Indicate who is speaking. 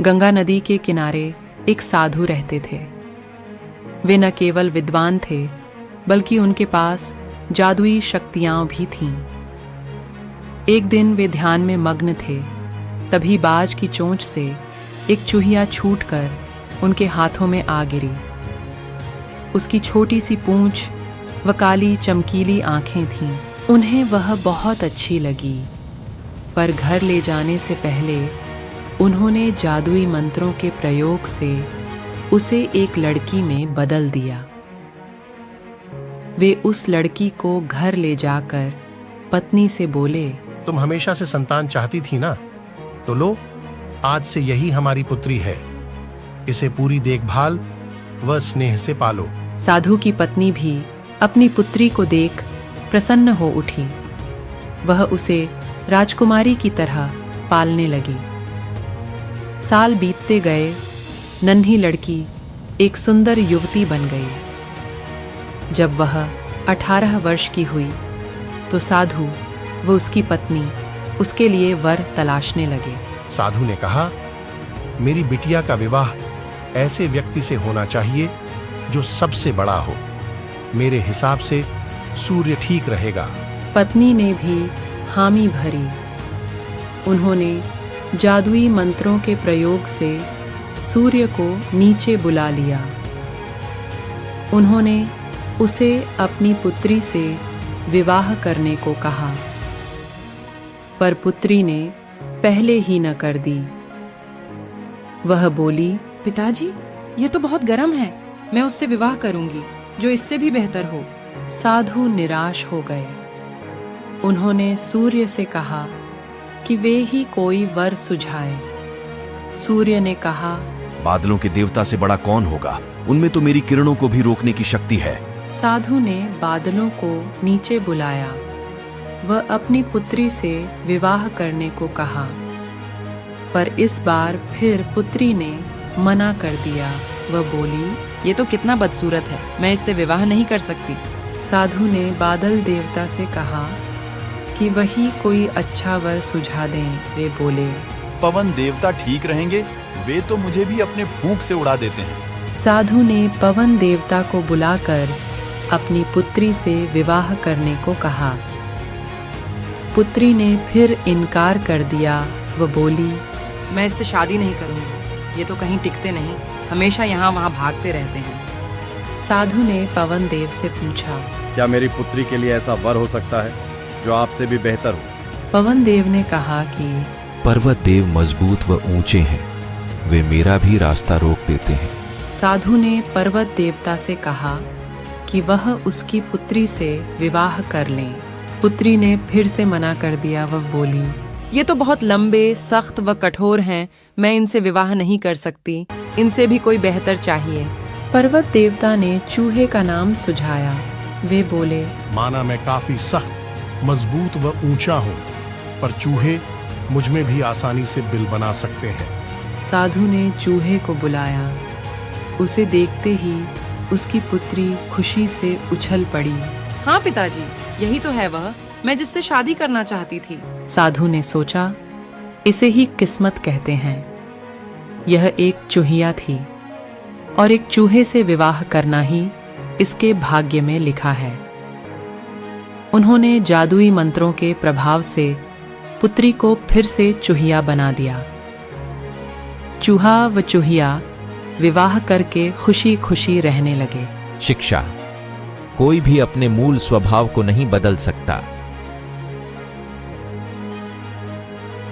Speaker 1: गंगा नदी के किनारे एक साधु रहते थे। वे न केवल विद्वान थे बल्कि उनके पास जादुई शक्तियां भी थीं। एक दिन वे ध्यान में मग्न थे, तभी बाज की चोंच से एक चूहिया छूटकर उनके हाथों में आ गिरी। उसकी छोटी सी पूंछ व काली चमकीली आंखें थीं। उन्हें वह बहुत अच्छी लगी, पर घर ले जाने से पहले उन्होंने जादुई मंत्रों के प्रयोग से उसे एक लड़की में बदल दिया। वे उस लड़की को घर ले जाकर पत्नी से बोले,
Speaker 2: तुम हमेशा से संतान चाहती थी ना, तो लो, आज से यही हमारी पुत्री है। इसे पूरी देखभाल व स्नेह से पालो।
Speaker 1: साधु की पत्नी भी अपनी पुत्री को देख प्रसन्न हो उठी। वह उसे राजकुमारी की तरह पालने लगी। साल बीतते गए, नन्ही लड़की एक सुंदर युवती बन गई। जब वह 18 वर्ष की हुई तो साधु व उसकी पत्नी उसके लिए वर तलाशने लगे।
Speaker 2: साधु ने कहा, मेरी बिटिया का विवाह ऐसे व्यक्ति से होना चाहिए जो सबसे बड़ा हो। मेरे हिसाब से सूर्य ठीक रहेगा।
Speaker 1: पत्नी ने भी हामी भरी। उन्होंने जादुई मंत्रों के प्रयोग से सूर्य को नीचे बुला लिया। उन्होंने उसे अपनी पुत्री से विवाह करने को कहा, पर पुत्री ने पहले ही न कर दी। वह बोली,
Speaker 3: पिताजी, ये तो बहुत गर्म है। मैं उससे विवाह करूंगी जो इससे भी बेहतर हो।
Speaker 1: साधु निराश हो गए। उन्होंने सूर्य से कहा कि वे ही कोई वर सुझाए। सूर्य ने कहा,
Speaker 4: बादलों के देवता से बड़ा कौन होगा? उनमें तो मेरी किरणों को भी रोकने की शक्ति है।
Speaker 1: साधु ने बादलों को नीचे बुलाया। वह अपनी पुत्री से विवाह करने को कहा, पर इस बार फिर पुत्री ने मना कर दिया। वह बोली,
Speaker 3: ये तो कितना बदसूरत है, मैं इससे विवाह नहीं कर सकती।
Speaker 1: साधु ने बादल देवता से कहा कि वही कोई अच्छा वर सुझा दें। वे बोले,
Speaker 5: पवन देवता ठीक रहेंगे, वे तो मुझे भी अपने फूंक से उड़ा देते हैं।
Speaker 1: साधु ने पवन देवता को बुलाकर अपनी पुत्री से विवाह करने को कहा। पुत्री ने फिर इनकार कर दिया। वह बोली,
Speaker 3: मैं इससे शादी नहीं करूंगी। ये तो कहीं टिकते नहीं, हमेशा यहाँ वहाँ भागते रहते हैं।
Speaker 1: साधु ने पवन देव से पूछा,
Speaker 6: क्या मेरी पुत्री के लिए ऐसा वर हो सकता है जो आपसे भी बेहतर हो?
Speaker 1: पवन देव ने कहा कि
Speaker 4: पर्वत देव मजबूत व ऊंचे हैं, वे मेरा भी रास्ता रोक देते हैं।
Speaker 1: साधु ने पर्वत देवता से कहा कि वह उसकी पुत्री से विवाह कर लें। पुत्री ने फिर से मना कर दिया। वह बोली,
Speaker 3: ये तो बहुत लंबे, सख्त व कठोर हैं, मैं इनसे विवाह नहीं कर सकती। इनसे भी कोई बेहतर चाहिए।
Speaker 1: पर्वत देवता ने चूहे का नाम सुझाया। वे बोले,
Speaker 2: माना मैं काफी सख्त, मजबूत व ऊंचा हूँ, पर चूहे मुझ में भी आसानी से बिल बना सकते हैं।
Speaker 1: साधु ने चूहे को बुलाया। उसे देखते ही उसकी पुत्री खुशी से उछल पड़ी।
Speaker 3: हाँ पिताजी, यही तो है वह, मैं जिससे शादी करना चाहती थी।
Speaker 1: साधु ने सोचा, इसे ही किस्मत कहते हैं। यह एक चूहिया थी और एक चूहे से विवाह करना ही इसके भाग्य में लिखा है। उन्होंने जादुई मंत्रों के प्रभाव से पुत्री को फिर से चूहिया बना दिया। चूहा व चूहिया विवाह करके खुशी खुशी रहने लगे।
Speaker 7: शिक्षा, कोई भी अपने मूल स्वभाव को नहीं बदल सकता।